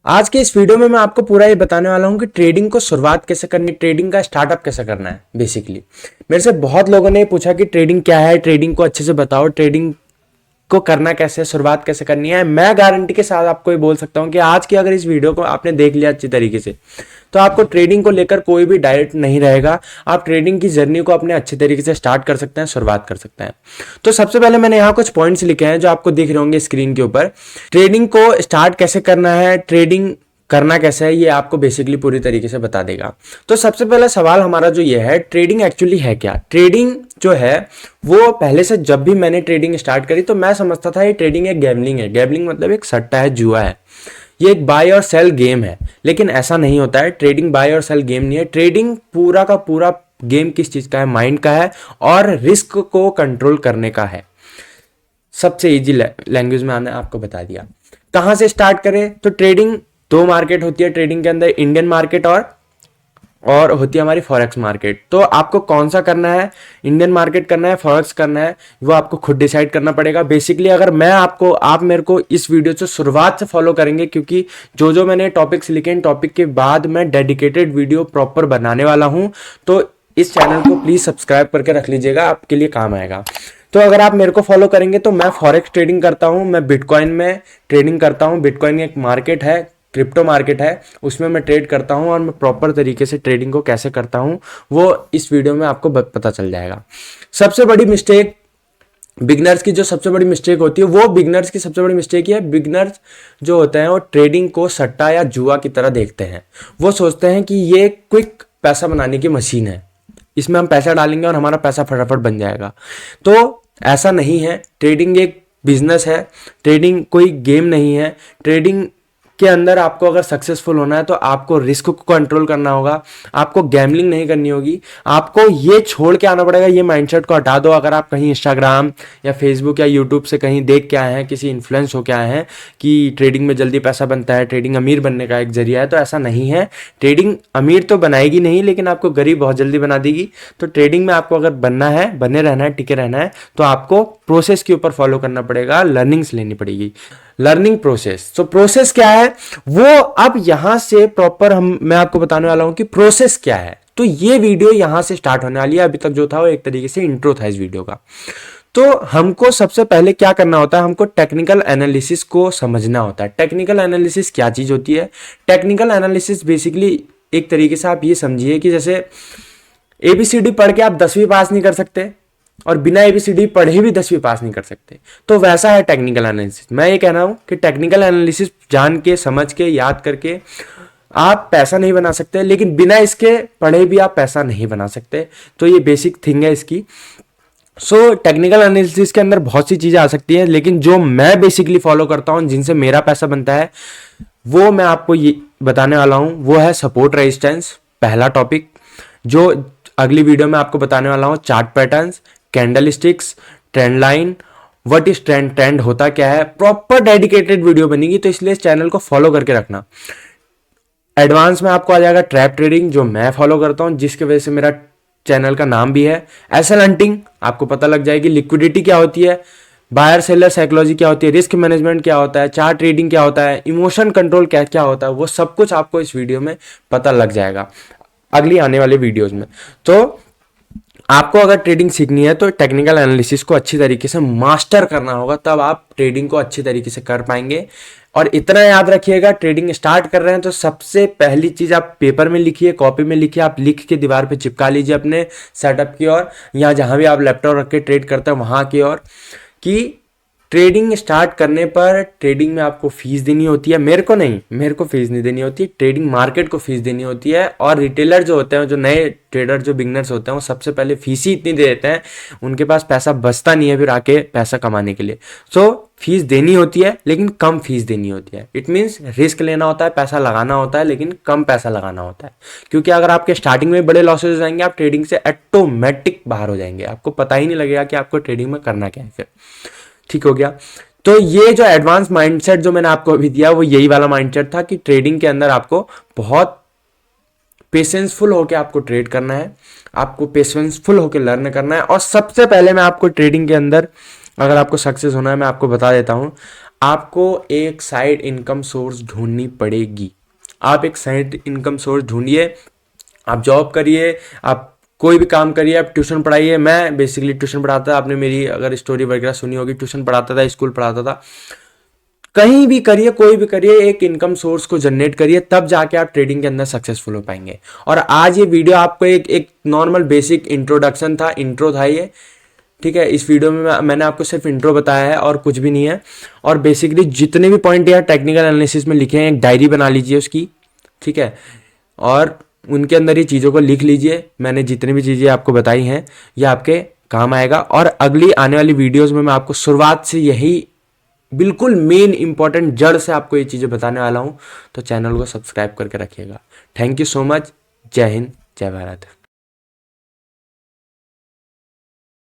आज के इस वीडियो में मैं आपको पूरा ये बताने वाला हूँ कि ट्रेडिंग को शुरुआत कैसे करनी, ट्रेडिंग का स्टार्टअप कैसे करना है। बेसिकली मेरे से बहुत लोगों ने पूछा कि ट्रेडिंग क्या है, ट्रेडिंग को अच्छे से बताओ, ट्रेडिंग को करना कैसे है, शुरुआत कैसे करनी है। मैं गारंटी के साथ आपको ये बोल सकता हूँ कि आज की अगर इस वीडियो को आपने देख लिया अच्छी तरीके से, तो आपको ट्रेडिंग को लेकर कोई भी डाउट नहीं रहेगा। आप ट्रेडिंग की जर्नी को अपने अच्छे तरीके से स्टार्ट कर सकते हैं, शुरुआत कर सकते हैं। तो सबसे पहले मैंने यहाँ कुछ पॉइंट्स लिखे हैं जो आपको दिख रहे होंगे स्क्रीन के ऊपर। ट्रेडिंग को स्टार्ट कैसे करना है, ट्रेडिंग करना कैसे है, ये आपको बेसिकली पूरी तरीके से बता देगा। तो सबसे पहला सवाल हमारा जो ये है, ट्रेडिंग एक्चुअली है क्या। ट्रेडिंग जो है वो पहले से जब भी मैंने ट्रेडिंग स्टार्ट करी तो मैं समझता था ये ट्रेडिंग एक गैम्बलिंग है। गैम्बलिंग मतलब एक सट्टा है, जुआ है, ये एक बाय और सेल गेम है। लेकिन ऐसा नहीं होता है, ट्रेडिंग बाय और सेल गेम नहीं है। ट्रेडिंग पूरा का पूरा गेम किस चीज का है, माइंड का है और रिस्क को कंट्रोल करने का है। सबसे इजी लैंग्वेज में आने आपको बता दिया। कहां से स्टार्ट करें, तो ट्रेडिंग दो मार्केट होती है ट्रेडिंग के अंदर, इंडियन मार्केट और होती है हमारी फॉरेक्स मार्केट। तो आपको कौन सा करना है, इंडियन मार्केट करना है, फॉरेक्स करना है, वो आपको खुद डिसाइड करना पड़ेगा। बेसिकली अगर मैं आप मेरे को इस वीडियो से शुरुआत से फॉलो करेंगे, क्योंकि जो मैंने टॉपिक्स लिखे इन टॉपिक के बाद मैं डेडिकेटेड वीडियो प्रॉपर बनाने वाला हूं। तो इस चैनल को प्लीज सब्सक्राइब करके रख लीजिएगा, आपके लिए काम आएगा। तो अगर आप मेरे को फॉलो करेंगे तो मैं फॉरेक्स ट्रेडिंग करता हूं, मैं बिटकॉइन में ट्रेडिंग करता हूं। बिटकॉइन एक मार्केट है, क्रिप्टो मार्केट है, उसमें मैं ट्रेड करता हूं और मैं प्रॉपर तरीके से ट्रेडिंग को कैसे करता हूं वो इस वीडियो में आपको पता चल जाएगा। सबसे बड़ी मिस्टेक बिगनर्स की, जो सबसे बड़ी मिस्टेक होती है वो बिगनर्स की सबसे बड़ी मिस्टेक है। बिगनर्स जो होते हैं वो ट्रेडिंग को सट्टा या जुआ की तरह देखते हैं। वो सोचते हैं कि ये क्विक पैसा बनाने की मशीन है, इसमें हम पैसा डालेंगे और हमारा पैसा फटाफट बन जाएगा। तो ऐसा नहीं है, ट्रेडिंग एक बिजनेस है, ट्रेडिंग कोई गेम नहीं है। ट्रेडिंग के अंदर आपको अगर सक्सेसफुल होना है तो आपको रिस्क को कंट्रोल करना होगा, आपको गैम्बलिंग नहीं करनी होगी। आपको ये छोड़ के आना पड़ेगा, ये माइंडसेट को हटा दो। अगर आप कहीं इंस्टाग्राम या फेसबुक या यूट्यूब से कहीं देख के आए हैं, किसी इन्फ्लुएंस हो के आए हैं कि ट्रेडिंग में जल्दी पैसा बनता है, ट्रेडिंग अमीर बनने का एक जरिया है, तो ऐसा नहीं है। ट्रेडिंग अमीर तो बनाएगी नहीं, लेकिन आपको गरीब बहुत जल्दी बना देगी। तो ट्रेडिंग में आपको अगर बनना है, बने रहना है, टिके रहना है, तो आपको प्रोसेस के ऊपर फॉलो करना पड़ेगा, लर्निंग्स लेनी पड़ेगी, लर्निंग प्रोसेस। तो प्रोसेस क्या है वो अब यहां से प्रॉपर मैं आपको बताने वाला हूं कि प्रोसेस क्या है। तो ये वीडियो यहां से स्टार्ट होने वाली है। अभी तक जो था वो एक तरीके से इंट्रो था इस वीडियो का। तो हमको सबसे पहले क्या करना होता है, हमको टेक्निकल एनालिसिस को समझना होता है। टेक्निकल एनालिसिस क्या चीज होती है। टेक्निकल एनालिसिस बेसिकली एक तरीके से आप ये समझिए कि जैसे एबीसीडी पढ़ के आप 10वीं पास नहीं कर सकते और बिना एबीसीडी पढ़े भी 10वीं पास नहीं कर सकते, तो वैसा है टेक्निकल एनालिसिस। मैं ये कह रहा हूं कि टेक्निकल एनालिसिस जान के, समझ के, याद करके आप पैसा नहीं बना सकते, लेकिन बिना इसके पढ़े भी आप पैसा नहीं बना सकते। तो ये बेसिक थिंग है इसकी। सो टेक्निकल एनालिसिस के अंदर बहुत सी चीजें आ सकती हैं, लेकिन जो मैं बेसिकली फॉलो करता हूं, जिनसे मेरा पैसा बनता है, वो मैं आपको ये बताने वाला हूं। वो है सपोर्ट रेजिस्टेंस, पहला टॉपिक। जो अगली वीडियो में आपको बताने वाला हूं chart patterns, candle sticks, trend line, what is trend, trend होता क्या है। प्रॉपर डेडिकेटेड वीडियो बनेगी, तो इसलिए इस चैनल को फॉलो करके रखना। एडवांस में आपको आ जाएगा ट्रैप ट्रेडिंग, जो मैं फॉलो करता हूं, जिसकी वजह से मेरा चैनल का नाम भी है। एसएल हंटिंग आपको पता लग जाएगी, लिक्विडिटी क्या होती है, बायर सेलर साइकोलॉजी क्या होती है, रिस्क मैनेजमेंट क्या होता है, चार्ट ट्रेडिंग क्या होता है, इमोशन कंट्रोल क्या क्या होता है, वो सब कुछ आपको इस वीडियो में पता लग जाएगा अगली आने वाले वीडियोज में। तो आपको अगर ट्रेडिंग सीखनी है तो टेक्निकल एनालिसिस को अच्छी तरीके से मास्टर करना होगा, तब आप ट्रेडिंग को अच्छी तरीके से कर पाएंगे। और इतना याद रखिएगा, ट्रेडिंग स्टार्ट कर रहे हैं तो सबसे पहली चीज आप पेपर में लिखिए, कॉपी में लिखिए, आप लिख के दीवार पे चिपका लीजिए अपने सेटअप की ओर, या जहां भी आप लैपटॉप रख के ट्रेड करते हैं वहां की ओर, कि ट्रेडिंग स्टार्ट करने पर ट्रेडिंग में आपको फीस देनी होती है। मेरे को नहीं, मेरे को फीस नहीं देनी होती, ट्रेडिंग मार्केट को फीस देनी होती है। और रिटेलर जो होते हैं, जो नए ट्रेडर, जो बिगनर्स होते हैं, वो सबसे पहले फीस ही इतनी दे देते हैं, उनके पास पैसा बचता नहीं है फिर आके पैसा कमाने के लिए। सो फीस देनी होती है, लेकिन कम फीस देनी होती है। इट मीन्स रिस्क लेना होता है, पैसा लगाना होता है, लेकिन कम पैसा लगाना होता है। क्योंकि अगर आपके स्टार्टिंग में बड़े लॉसेज हो जाएंगे, आप ट्रेडिंग से ऑटोमेटिक बाहर हो जाएंगे, आपको पता ही नहीं लगेगा कि आपको ट्रेडिंग में करना क्या है फिर। ठीक हो गया। तो ये जो एडवांस माइंडसेट जो मैंने आपको अभी दिया, वो यही वाला माइंडसेट था कि ट्रेडिंग के अंदर आपको बहुत पेशेंसफुल होकर आपको ट्रेड करना है, आपको पेशेंसफुल होकर लर्न करना है। और सबसे पहले मैं आपको ट्रेडिंग के अंदर, अगर आपको सक्सेस होना है, मैं आपको बता देता हूं, आपको एक साइड इनकम सोर्स ढूंढनी पड़ेगी। आप एक साइड इनकम सोर्स ढूंढिए, आप जॉब करिए, आप कोई भी काम करिए, आप ट्यूशन पढ़ाइए। मैं बेसिकली ट्यूशन पढ़ाता था, आपने मेरी अगर स्टोरी वगैरह सुनी होगी, ट्यूशन पढ़ाता था, स्कूल पढ़ाता था। कहीं भी करिए, कोई भी करिए, एक इनकम सोर्स को जनरेट करिए, तब जाके आप ट्रेडिंग के अंदर सक्सेसफुल हो पाएंगे। और आज ये वीडियो आपको एक नॉर्मल बेसिक इंट्रोडक्शन था, इंट्रो था ये, ठीक है। इस वीडियो में मैंने आपको सिर्फ इंट्रो बताया है और कुछ भी नहीं है। और बेसिकली जितने भी पॉइंट यार टेक्निकल एनालिसिस में लिखे हैं, एक डायरी बना लीजिए उसकी, ठीक है, और उनके अंदर ये चीज़ों को लिख लीजिए। मैंने जितनी भी चीज़ें आपको बताई हैं ये आपके काम आएगा। और अगली आने वाली वीडियोस में मैं आपको शुरुआत से यही बिल्कुल मेन इंपॉर्टेंट जड़ से आपको ये चीज़ें बताने वाला हूँ। तो चैनल को सब्सक्राइब करके रखिएगा। Thank you so much. जय हिंद, जय भारत।